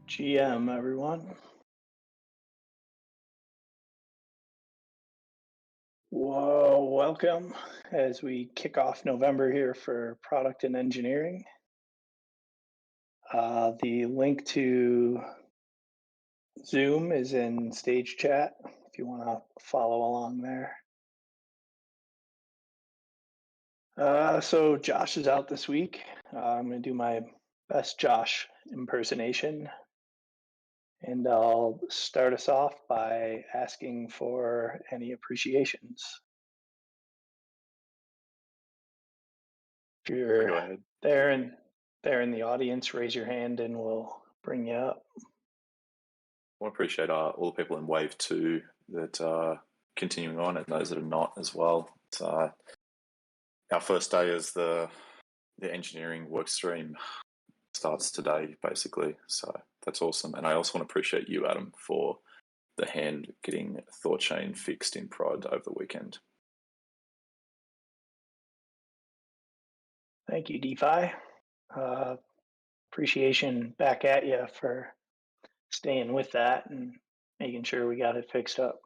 GM, everyone. Whoa, welcome as we kick off November here for product and engineering. The link to Zoom is in stage chat if you want to follow along there. So Josh is out this week. I'm going to do my best Josh impersonation. And I'll start us off by asking for any appreciations. If you're there in the audience, raise your hand and we'll bring you up. I want to appreciate all the people in Wave 2 that are continuing on and those that are not as well. It's, our first day as the engineering work stream starts today, basically. So that's awesome. And I also want to appreciate you, Adam, for the hand getting ThoughtChain fixed in prod over the weekend. Thank you, DeFi. Appreciation back at you for staying with that and making sure we got it fixed up.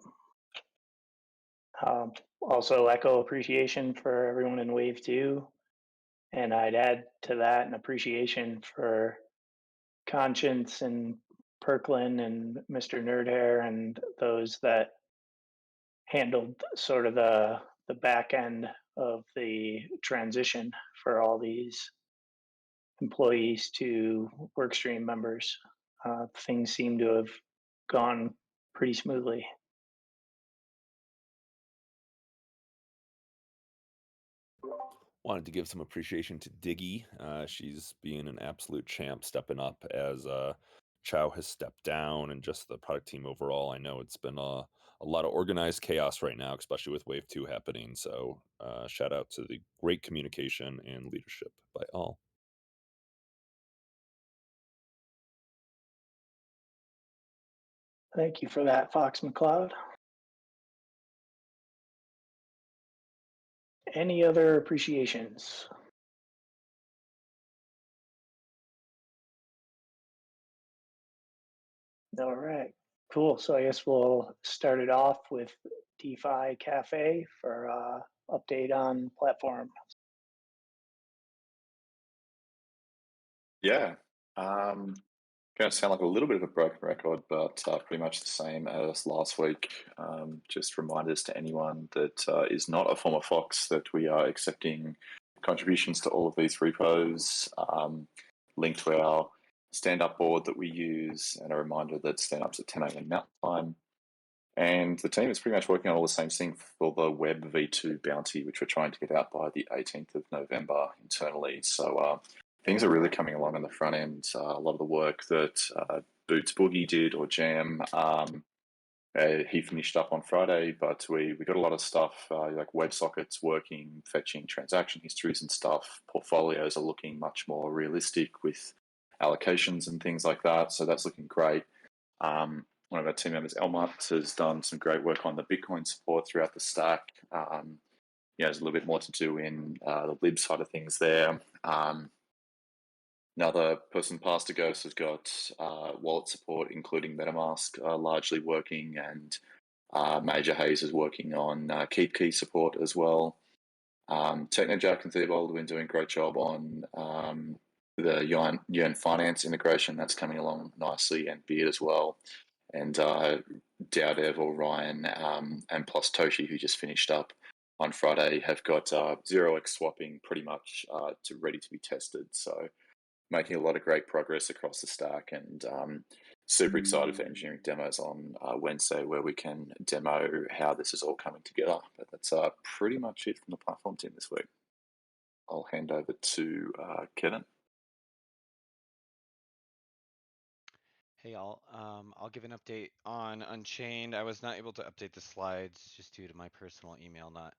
Also echo appreciation for everyone in Wave 2. And I'd add to that an appreciation for Conscience and Perklin and Mr. Nerdhair and those that handled sort of the back end of the transition for all these employees to workstream members. Things seem to have gone pretty smoothly. Wanted to give some appreciation to Diggy. She's being an absolute champ, stepping up as Chow has stepped down, and just the product team overall. I know it's been a lot of organized chaos right now, especially with Wave 2 happening. So shout out to the great communication and leadership by all. Thank you for that, Fox McCloud. Any other appreciations? All right, cool. So I guess we'll start it off with DeFi Cafe for update on platform. Yeah. Going to sound like a little bit of a broken record, but pretty much the same as last week. Just reminders to anyone that is not a former Fox that we are accepting contributions to all of these repos, link to our stand-up board that we use, and a reminder that stand-up's at 10 a.m. Mountain Time. And the team is pretty much working on all the same thing for the Web V2 bounty, which we're trying to get out by the 18th of November internally. So things are really coming along on the front end. A lot of the work that Boots Boogie did, or Jam, he finished up on Friday, but we got a lot of stuff like WebSockets working, fetching transaction histories and stuff. Portfolios are looking much more realistic with allocations and things like that. So that's looking great. One of our team members, Elmart, has done some great work on the Bitcoin support throughout the stack. There's a little bit more to do in the lib side of things there. Another person, Pastor Ghost, has got wallet support, including MetaMask, largely working, and Major Hayes is working on Keep Key support as well. TechnoJack and Theobald have been doing a great job on the Yearn Finance integration. That's coming along nicely, and Beard as well. And DAO or Ryan and plus Toshi, who just finished up on Friday, have got 0x swapping pretty much ready to be tested. So making a lot of great progress across the stack, and super excited for engineering demos on Wednesday, where we can demo how this is all coming together. But that's pretty much it from the platform team this week. I'll hand over to Kevin. Hey all, I'll give an update on Unchained. I was not able to update the slides just due to my personal email not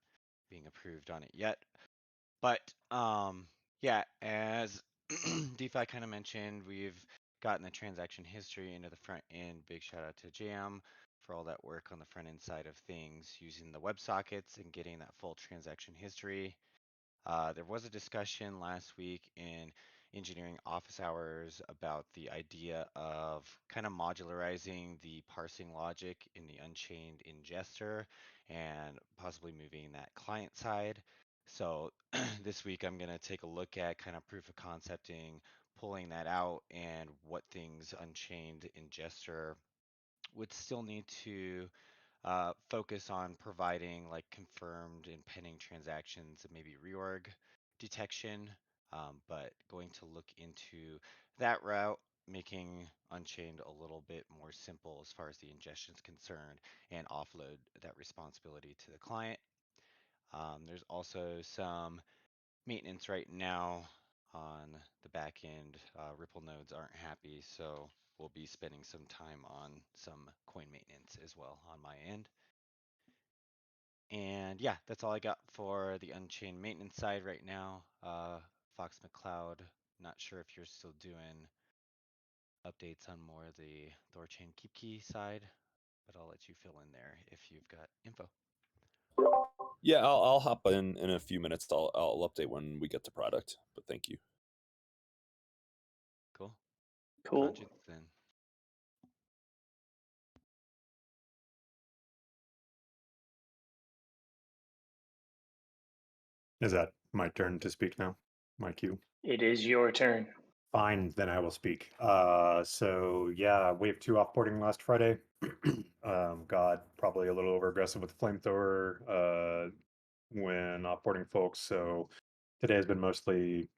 being approved on it yet. But yeah, as DeFi kind of mentioned, we've gotten the transaction history into the front end. Big shout out to Jam for all that work on the front end side of things using the WebSockets and getting that full transaction history. There was a discussion last week in engineering office hours about the idea of kind of modularizing the parsing logic in the Unchained ingester and possibly moving that client side. So this week I'm going to take a look at kind of proof of concepting, pulling that out, and what things Unchained ingester would still need to focus on providing like confirmed and pending transactions and maybe reorg detection, but going to look into that route, making Unchained a little bit more simple as far as the ingestion is concerned, and offload that responsibility to the client. There's also some maintenance right now on the back end. Ripple nodes aren't happy, so we'll be spending some time on some coin maintenance as well on my end. And yeah, that's all I got for the Unchained maintenance side right now. Fox McCloud, not sure if you're still doing updates on more of the Thorchain Keep Key side, but I'll let you fill in there if you've got info. Yeah, I'll hop in a few minutes. I'll update when we get to product, but thank you. Cool. Cool. Conscience then. Is that my turn to speak now? My cue? It is your turn. Fine, then I will speak. So yeah, wave 2 offboarding last Friday. Got probably a little over aggressive with the flamethrower when offboarding folks. So today has been mostly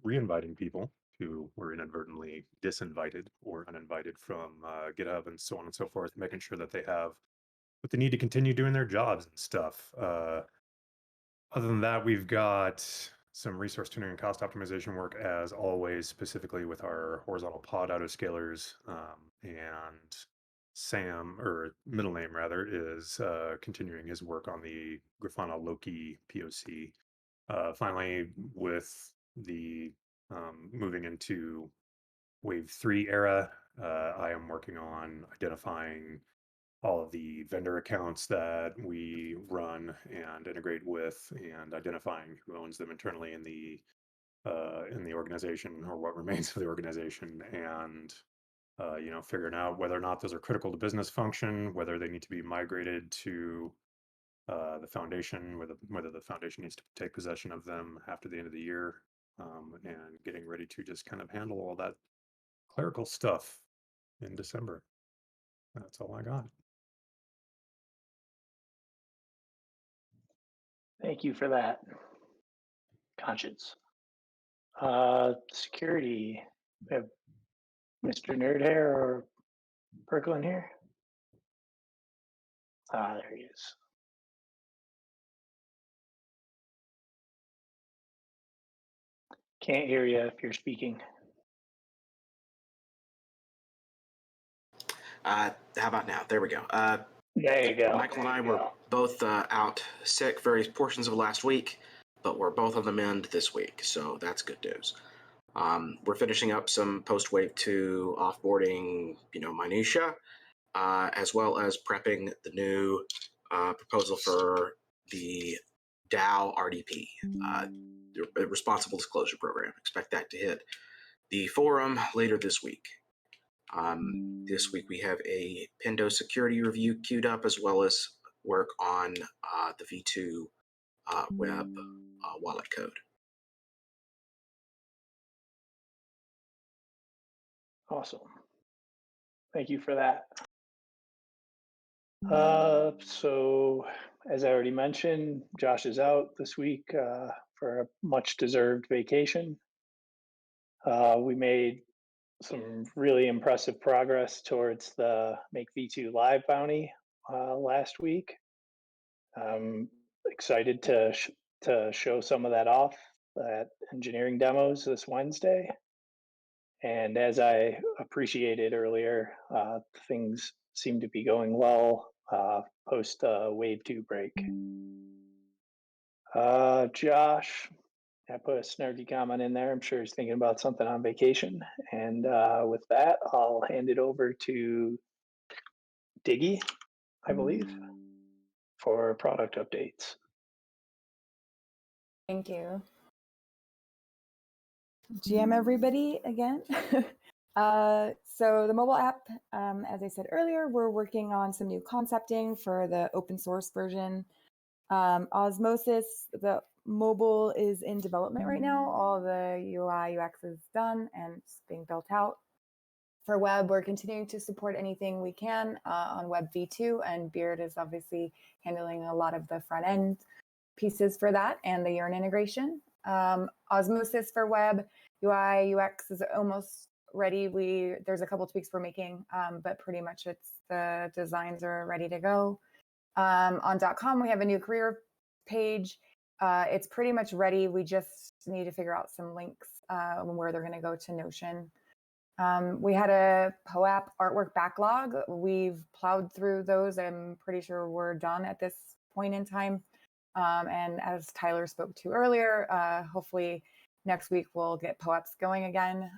re-inviting people who were inadvertently disinvited or uninvited from GitHub and so on and so forth, making sure that they have what they need to continue doing their jobs and stuff. Other than that, we've got some resource tuning and cost optimization work as always, specifically with our horizontal pod autoscalers. And Sam, or middle name rather, is continuing his work on the Grafana Loki POC. Finally, with the moving into wave 3 era, I am working on identifying all of the vendor accounts that we run and integrate with, and identifying who owns them internally in the organization, or what remains of the organization, and figuring out whether or not those are critical to business function, whether they need to be migrated to the foundation, whether the foundation needs to take possession of them after the end of the year, and getting ready to just kind of handle all that clerical stuff in December. That's all I got. Thank you for that. Conscience. Security. We have Mr. Nerdhair or Perklin here. Ah, there he is. Can't hear you if you're speaking. How about now? There we go. There you go. Michael and I were both out sick various portions of last week, but we're both on the mend this week, so that's good news. We're finishing up some post-Wave 2 offboarding, minutia, as well as prepping the new proposal for the DAO RDP, the Responsible Disclosure Program. Expect that to hit the forum later this week. This week we have a Pendo security review queued up, as well as work on the V2 web wallet code. Awesome. Thank you for that. So as I already mentioned, Josh is out this week for a much deserved vacation. We made some really impressive progress towards the Make V2 Live bounty last week. I'm excited to show some of that off at engineering demos this Wednesday. And as I appreciated earlier, things seem to be going well post Wave 2 break. Josh, I put a snarky comment in there. I'm sure he's thinking about something on vacation. And with that, I'll hand it over to Diggy, I believe, for product updates. Thank you. GM everybody again. So the mobile app, as I said earlier, we're working on some new concepting for the open source version. Osmosis, the mobile is in development right now. All the UI, UX is done and it's being built out. For web, we're continuing to support anything we can on Web V2, and Beard is obviously handling a lot of the front end pieces for that and the Yearn integration. Osmosis for web, UI, UX is almost ready. There's a couple tweaks we're making, but pretty much the designs are ready to go. On .com, we have a new career page. It's pretty much ready. We just need to figure out some links where they're going to go to Notion. We had a POAP artwork backlog. We've plowed through those. I'm pretty sure we're done at this point in time. And as Tyler spoke to earlier, hopefully next week we'll get POAPs going again.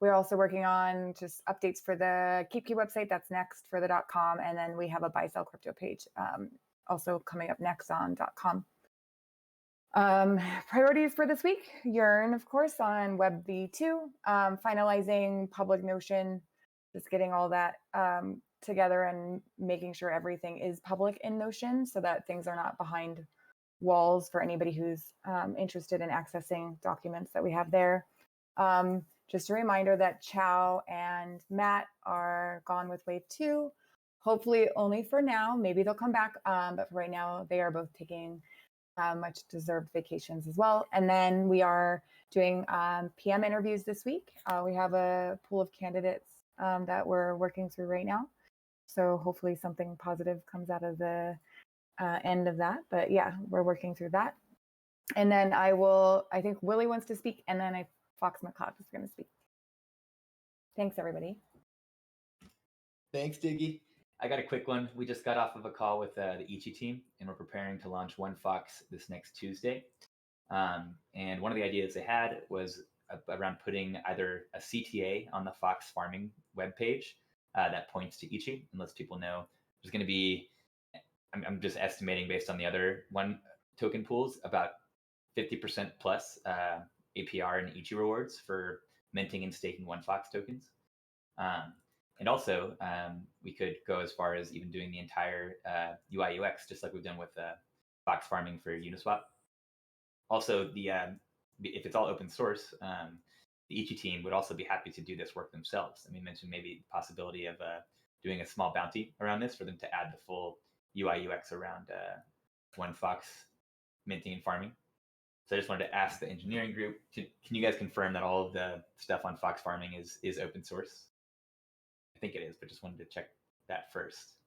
We're also working on just updates for the KeepKey website. That's next for the .com. And then we have a buy sell crypto page also coming up next on .com. Priorities for this week: Yearn, of course, on Web V2, finalizing public Notion, just getting all that together and making sure everything is public in Notion so that things are not behind walls for anybody who's interested in accessing documents that we have there. Just a reminder that Chow and Matt are gone with Wave 2, hopefully only for now. Maybe they'll come back, but for right now, they are both taking much deserved vacations as well. And then we are doing PM interviews this week. We have a pool of candidates that we're working through right now. So hopefully something positive comes out of the end of that. But yeah, we're working through that. And then I think Willie wants to speak, and then Fox McCloud is going to speak. Thanks, everybody. Thanks, Diggy. I got a quick one. We just got off of a call with the Ichi team, and we're preparing to launch One Fox this next Tuesday. And one of the ideas they had was around putting either a CTA on the Fox farming webpage that points to Ichi and lets people know there's going to be, I'm just estimating based on the other one token pools, about 50% plus APR and Ichi rewards for minting and staking One Fox tokens. And also, we could go as far as even doing the entire UI UX, just like we've done with Fox farming for Uniswap. Also, if it's all open source, the Ichi team would also be happy to do this work themselves. And we mentioned maybe the possibility of doing a small bounty around this for them to add the full UI UX around One Fox minting and farming. So I just wanted to ask the engineering group, can you guys confirm that all of the stuff on Fox farming is open source? I think it is, but just wanted to check that first.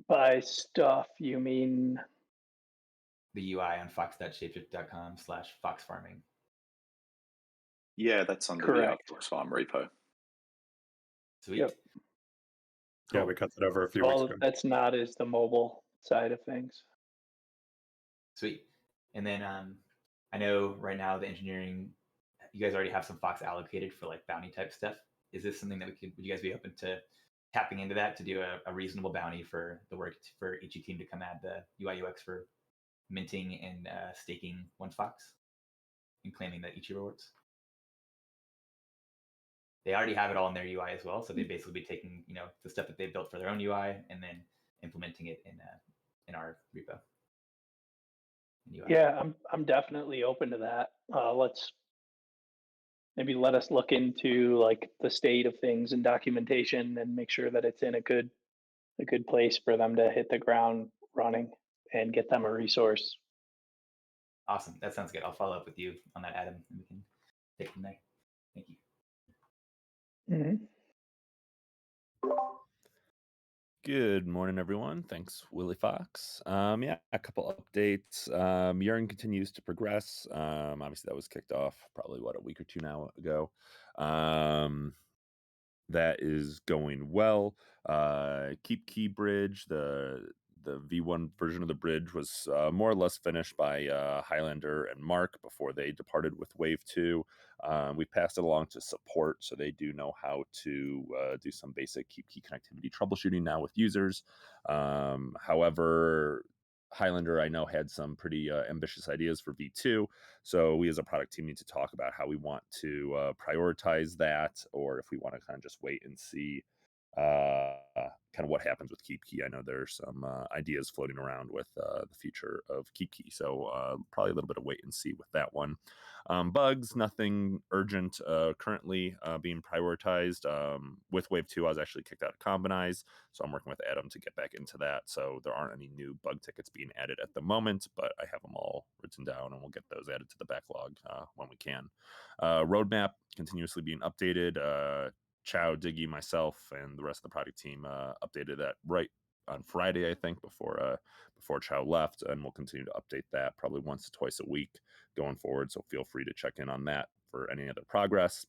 By stuff, you mean the UI on fox.shapeshift.com/foxfarming. Yeah, that's under the Fox Farm repo. Sweet. Yep. Yeah, Cool. we cut that over a few So weeks all ago. that's not is the mobile side of things. Sweet. And then I know right now the engineering, you guys already have some Fox allocated for like bounty type stuff. Is this something that would you guys be open to tapping into that to do a reasonable bounty for the work for each team to come add the UI UX for minting and staking one Fox and claiming the Ichi rewards? They already have it all in their UI as well, so they'd basically be taking the stuff that they built for their own UI and then implementing it in our repo. in UI. Yeah, I'm definitely open to that. Let's maybe let us look into like the state of things and documentation and make sure that it's in a good place for them to hit the ground running and get them a resource. Awesome. That sounds good. I'll follow up with you on that, Adam, and we can take from there. Thank you. Mm-hmm. Good morning, everyone. Thanks, Willie Fox. Yeah, a couple updates. Yearn continues to progress. Obviously, that was kicked off probably a week or two now ago. That is going well. Keep Key Bridge, the V1 version of the bridge was more or less finished by Highlander and Mark before they departed with Wave 2. We passed it along to support, so they do know how to do some basic Keep Key connectivity troubleshooting now with users. However, Highlander, I know, had some pretty ambitious ideas for V2. So we as a product team need to talk about how we want to prioritize that, or if we want to kind of just wait and see kind of what happens with Keep Key. I know there's some ideas floating around with the future of Keep Key. So probably a little bit of wait and see with that one. Bugs, nothing urgent currently being prioritized. With Wave 2, I was actually kicked out of Combinize, so I'm working with Adam to get back into that. So there aren't any new bug tickets being added at the moment, but I have them all written down, and we'll get those added to the backlog when we can. Roadmap continuously being updated. Chow, Diggy, myself, and the rest of the product team updated that right on Friday, I think, before Chow left, and we'll continue to update that probably once or twice a week going forward. So feel free to check in on that for any other progress.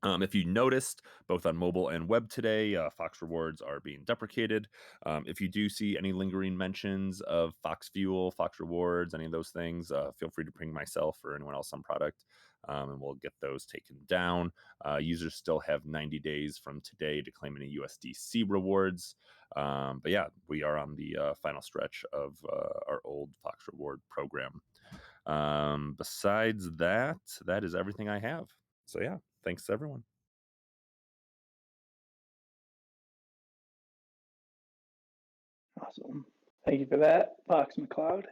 If you noticed, both on mobile and web today, Fox rewards are being deprecated. If you do see any lingering mentions of Fox Fuel, Fox rewards, any of those things, feel free to ping myself or anyone else on product, and we'll get those taken down. Users still have 90 days from today to claim any USDC rewards. But yeah, we are on the final stretch of our old Fox reward program. Besides that, that is everything I have. So yeah, thanks everyone. Awesome. Thank you for that, Fox McCloud.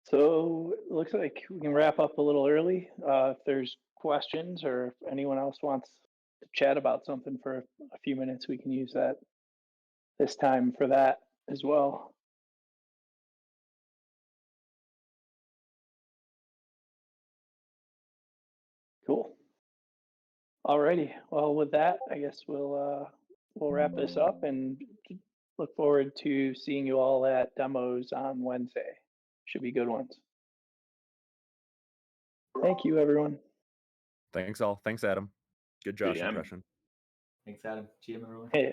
So it looks like we can wrap up a little early. If there's questions or if anyone else wants to chat about something for a few minutes, we can use this time for that as well. Cool. Alrighty. Well, with that, I guess we'll wrap this up and look forward to seeing you all at demos on Wednesday. Should be good ones. Thank you, everyone. Thanks all. Thanks, Adam. Good Josh GM. impression. Thanks, Adam. GM, everyone. Hey.